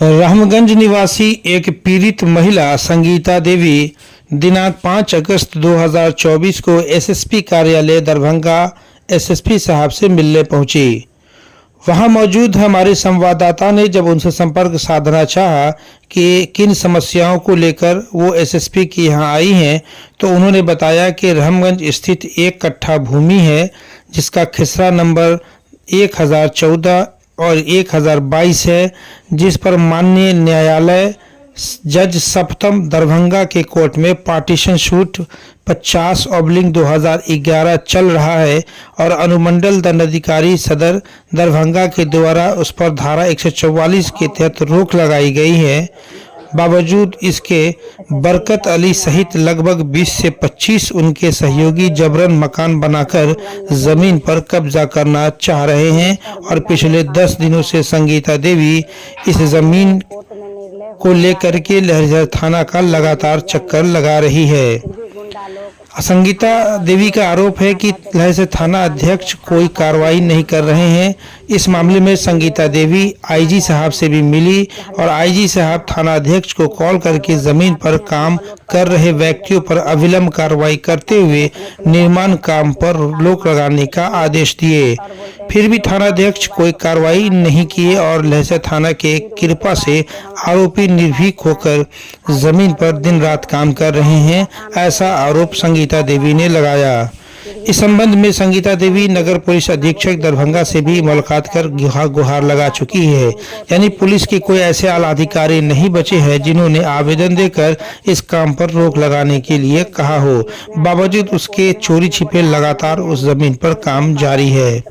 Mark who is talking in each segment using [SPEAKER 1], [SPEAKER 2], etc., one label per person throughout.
[SPEAKER 1] रामगंज निवासी एक पीड़ित महिला संगीता देवी दिनांक 5 अगस्त 2024 को एसएसपी कार्यालय दरभंगा एसएसपी साहब से मिलने पहुंची। वहां मौजूद हमारे संवाददाता ने जब उनसे संपर्क साधना चाहा कि किन समस्याओं को लेकर वो एसएसपी के यहां आई हैं, तो उन्होंने बताया कि रामगंज स्थित एक कट्ठा भूमि है जिसका खसरा नंबर 1014 और 1022 है, जिस पर माननीय न्यायालय जज सप्तम दरभंगा के कोर्ट में पार्टीशन सूट 50/2011 चल रहा है और अनुमंडल दंडाधिकारी सदर दरभंगा के द्वारा उस पर धारा 144 के तहत रोक लगाई गई है। बावजूद इसके बरकत अली सहित लगभग 20 से 25 उनके सहयोगी जबरन मकान बनाकर जमीन पर कब्जा करना चाह रहे हैं और पिछले 10 दिनों से संगीता देवी इस जमीन को लेकर के लहरिया थाना का लगातार चक्कर लगा रही है। संगीता देवी का आरोप है कि लहरिया थाना अध्यक्ष कोई कार्रवाई नहीं कर रहे हैं। इस मामले में संगीता देवी आईजी साहब से भी मिली और आईजी साहब थाना अध्यक्ष को कॉल करके जमीन पर काम कर रहे व्यक्तियों पर अविलंब कार्रवाई करते हुए निर्माण काम पर रोक लगाने का आदेश दिए। फिर भी थाना अध्यक्ष कोई कार्रवाई नहीं किए और लहरिया थाना के कृपा से आरोपी निर्भीक होकर जमीन पर दिन रात काम कर रहे हैं, ऐसा आरोप संगीता देवी ने लगाया। इस संबंध में संगीता देवी नगर पुलिस अधीक्षक दरभंगा से भी मुलाकात कर गुहार लगा चुकी है। यानी पुलिस के कोई ऐसे आला अधिकारी नहीं बचे हैं जिन्होंने आवेदन देकर इस काम पर रोक लगाने के लिए कहा हो। बावजूद उसके चोरी छिपे लगातार उस जमीन पर काम जारी है।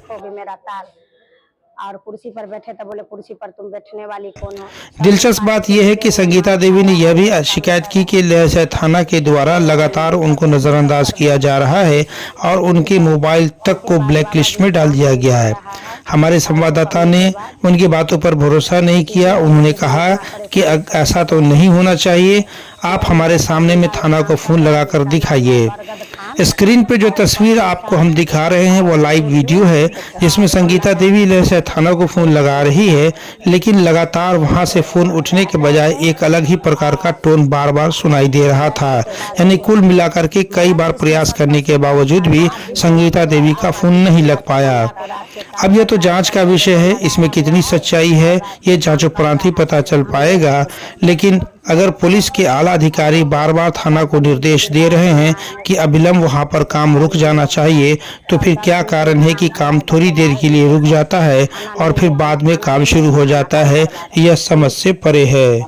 [SPEAKER 2] और कुर्सी पर बैठे तो बोले कुर्सी पर तुम बैठने वाली कौन हो।
[SPEAKER 1] दिलचस्प बात यह है कि संगीता देवी ने यह भी शिकायत की कि लहरिया थाना के द्वारा लगातार उनको नजरअंदाज किया जा रहा है और उनके मोबाइल तक को ब्लैकलिस्ट में डाल दिया गया है। हमारे संवाददाता ने उनकी बातों पर भरोसा नहीं किया। उन्होंने कहा कि ऐसा तो नहीं होना चाहिए, आप हमारे सामने में थाना को फोन लगाकर दिखाइए। स्क्रीन पे जो तस्वीर आपको हम दिखा रहे हैं वो लाइव वीडियो है जिसमें संगीता देवी लहरिया थाना को फोन लगा रही है, लेकिन लगातार वहां से फोन उठने के बजाय एक अलग ही प्रकार का टोन बार बार सुनाई दे रहा था। यानी कुल मिलाकर के कई बार प्रयास करने के बावजूद भी संगीता देवी का फोन नहीं लग पाया। अब यह तो जांच का विषय है, इसमें कितनी सच्चाई है ये जांचोपरांत ही पता चल पाएगा। लेकिन अगर पुलिस के आला अधिकारी बार बार थाना को निर्देश दे रहे हैं कि अविलंब वहां पर काम रुक जाना चाहिए, तो फिर क्या कारण है कि काम थोड़ी देर के लिए रुक जाता है और फिर बाद में काम शुरू हो जाता है, यह समझ से परे है।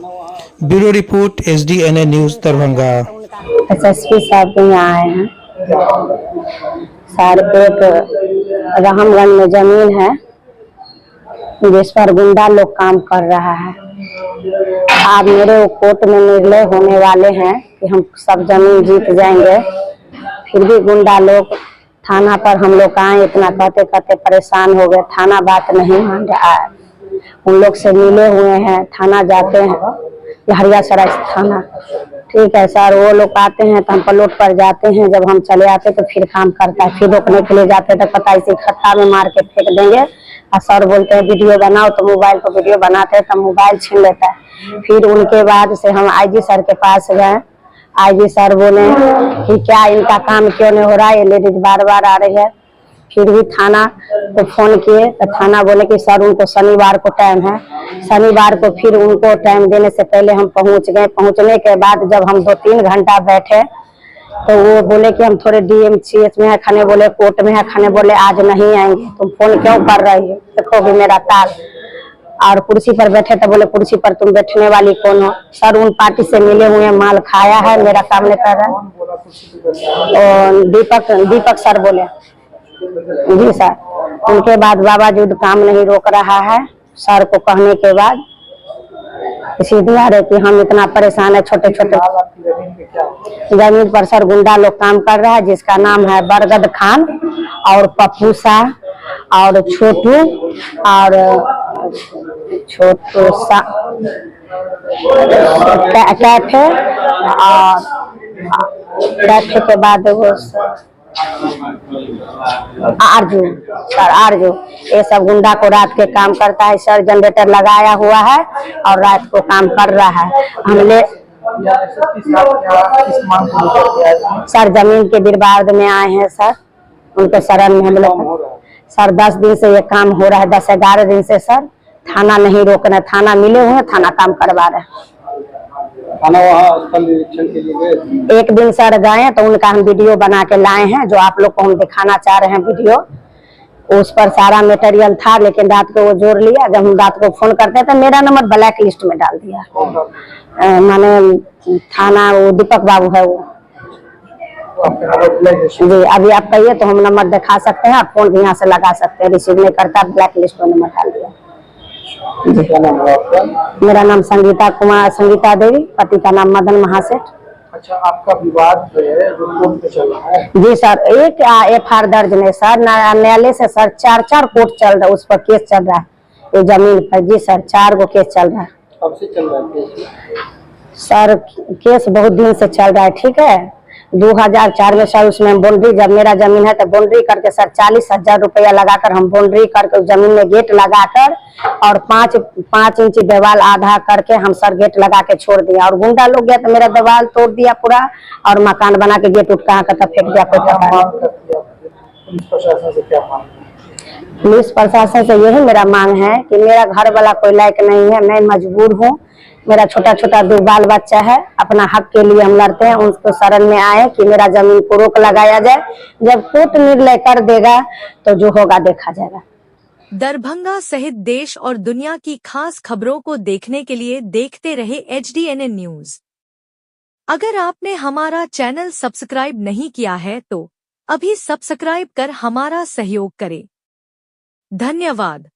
[SPEAKER 1] Bureau report SDNA news Darbhanga.
[SPEAKER 2] SSP साहब यहाँ आए हैं। रामगंज में जमीन है जिस पर गुंडा लोग काम कर रहा है। आज मेरे कोर्ट में निर्णय होने वाले हैं कि हम सब जमीन जीत जाएंगे, फिर भी गुंडा लोग थाना पर हम लोग आए, इतना कहते कहते परेशान हो गए। थाना बात नहीं मान रहा है। उन लोग से मिले हुए हैं, थाना जाते हैं लहरिया सराय थाना, ठीक है सर। वो लोग आते हैं तो हम प्लॉट पर जाते हैं, जब हम चले आते तो फिर काम करता है, फिर रोकने के लिए जाते तो पता इसे खत्ता में मार के फेंक देंगे। और सर बोलते हैं वीडियो बनाओ, तो मोबाइल पर वीडियो बनाते हैं तो मोबाइल छीन लेता है। फिर उनके बाद से हम आईजी सर के पास गए। आईजी सर बोले कि क्या इनका काम क्यों नहीं हो रहा है, ये लेडीज बार बार आ रही है। फिर भी थाना को फोन किए तो थाना बोले कि सर उनको शनिवार को टाइम है। शनिवार को फिर उनको टाइम देने से पहले हम पहुंच गए। पहुंचने के बाद जब हम 2-3 घंटा बैठे तो वो बोले कि हम थोड़े DMCH में है, खाने बोले कोर्ट में है, खाने बोले आज नहीं आएंगे। तुम फोन क्यों कर रही हो, देखो भी मेरा तार। और कुर्सी पर बैठे तो बोले कुर्सी पर तुम बैठने वाली कौन हो। सर उन पार्टी से मिले हुए माल खाया है, मेरा काम नहीं कर रहा है। और दीपक सर बोले जी सर। उनके बाद बावजूद काम नहीं रोक रहा है। सर को कहने के बाद इसी द्वारा कि हम इतना परेशान है, छोटे छोटे जमीन पर सर गुंडा लोग काम कर रहा है जिसका नाम है बरगद खान और पप्पू शाह और छोटू सा कैफे। और कैफे के बाद वो आरजू सर, आरजू ये सब गुंडा को रात के काम करता है सर। जनरेटर लगाया हुआ है और रात को काम कर रहा है। हमने सर जमीन के विवाद में आए हैं सर, उनके शरण में हम लोग सर 10 दिन से ये काम हो रहा है, 10-11 दिन से सर। थाना नहीं रोक रहे, थाना मिले हुए हैं, थाना काम करवा रहे हैं।
[SPEAKER 3] थाना वहाँ स्थल निरीक्षण के लिए गए?
[SPEAKER 2] एक दिन सर गए तो उनका हम वीडियो बना के लाए हैं, जो आप लोग को हम दिखाना चाह रहे हैं वीडियो। उस पर सारा मटेरियल था, लेकिन रात को वो जोड़ लिया। जब हम रात को फोन करते तो मेरा नंबर ब्लैक लिस्ट में डाल दिया। माने थाना वो दीपक बाबू है वो जी। अभी आप कहिए तो हम नंबर दिखा सकते हैं, आप फोन भी यहाँ से लगा सकते हैं। रिसीव नहीं करता, ब्लैक लिस्ट में नंबर डाल दिया।
[SPEAKER 3] क्या नाम है आपका?
[SPEAKER 2] मेरा नाम संगीता देवी, पति का नाम मदन महासेठ।
[SPEAKER 3] अच्छा, आपका विवाद जो है जो कोर्ट पे चल रहा है?
[SPEAKER 2] जी सर, एक FIR दर्ज नहीं सर, न्यायालय से सर 4 कोर्ट चल रहा है, उस पर केस चल रहा है ये जमीन पर। जी सर, 4 गो केस चल रहा है।
[SPEAKER 3] कब से चल रहा है केस?
[SPEAKER 2] सर केस बहुत दिन से चल रहा है, ठीक है। 2004 में सर उसमें बाउंड्री, जब मेरा जमीन है तो बाउंड्री करके सर 40,000 रुपया लगाकर हम बाउंड्री करके उस जमीन में गेट लगाकर और 5 इंच दीवार आधा करके हम सर गेट लगा के छोड़ दिया। और गुंडा लोग गया तो मेरा दीवार तोड़ दिया पूरा और मकान बना के गेट उठ कहाँ का फेंक दिया। कोई पता नहीं।
[SPEAKER 3] पुलिस प्रशासन से क्या मांग?
[SPEAKER 2] पुलिस प्रशासन से यही मेरा मांग है कि मेरा घर वाला कोई लायक नहीं है, मैं मजबूर हूँ। मेरा छोटा छोटा 2 बाल बच्चा है, अपना हक के लिए हम लड़ते हैं। उनको शरण में आए कि मेरा जमीन को रोक लगाया जाए। जब कोर्ट निर्णय कर देगा तो जो होगा देखा जाएगा।
[SPEAKER 4] दरभंगा सहित देश और दुनिया की खास खबरों को देखने के लिए देखते रहे HDNN न्यूज। अगर आपने हमारा चैनल सब्सक्राइब नहीं किया है तो अभी सब्सक्राइब कर हमारा सहयोग करें। धन्यवाद।